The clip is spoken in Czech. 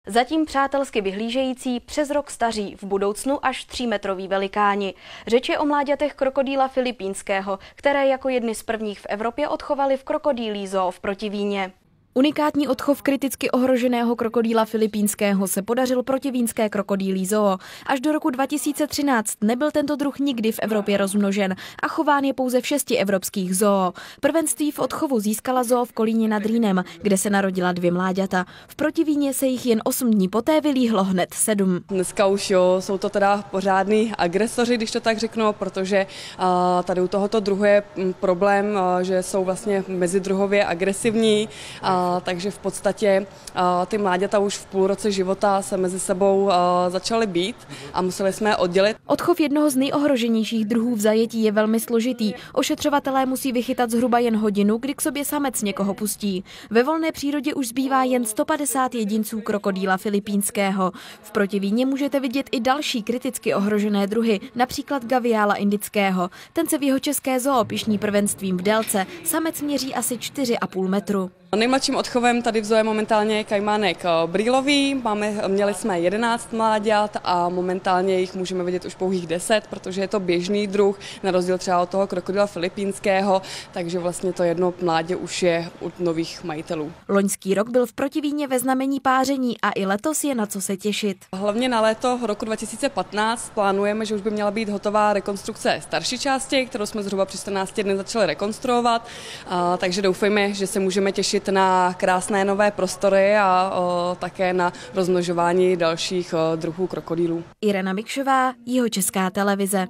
Zatím přátelsky vyhlížející, přes rok staří, v budoucnu až 3metrový velikáni. Řeč je o mláďatech krokodýla filipínského, které jako jedny z prvních v Evropě odchovali v krokodýlí zoo v Protivíně. Unikátní odchov kriticky ohroženého krokodýla filipínského se podařil protivínské krokodýlí zoo. Až do roku 2013 nebyl tento druh nikdy v Evropě rozmnožen a chován je pouze v 6 evropských zoo. Prvenství v odchovu získala zoo v Kolíně nad Rýnem, kde se narodila 2 mláďata. V Protivíně se jich jen 8 dní poté vylíhlo hned 7. Dneska už jsou to teda pořádný agresoři, když to tak řeknu, protože tady u tohoto druhu je problém, že jsou vlastně mezidruhově agresivní. Takže v podstatě ty mláďata už v půlroce života se mezi sebou začaly být a museli jsme je oddělit. Odchov jednoho z nejohroženějších druhů v zajetí je velmi složitý. Ošetřovatelé musí vychytat zhruba jen hodinu, kdy k sobě samec někoho pustí. Ve volné přírodě už zbývá jen 150 jedinců krokodýla filipínského. V Protivíně můžete vidět i další kriticky ohrožené druhy, například gaviála indického. Ten se v jihočeské zoo pyšní prvenstvím v délce. Samec měří asi 4,5 metru. Nejmladším odchovem tady v zoo je momentálně kajmánek brýlový. Měli jsme 11 mláďat a momentálně jich můžeme vidět už pouhých 10, protože je to běžný druh, na rozdíl třeba od toho krokodýla filipínského, takže vlastně to jedno mládě už je u nových majitelů. Loňský rok byl v Protivíně ve znamení páření a i letos je na co se těšit. Hlavně na léto roku 2015 plánujeme, že už by měla být hotová rekonstrukce starší části, kterou jsme zhruba při 14 dny začali rekonstruovat, takže doufejme, že se můžeme těšit na krásné nové prostory a také na rozmnožování dalších druhů krokodýlů. Irena Mikšová, Jihočeská televize.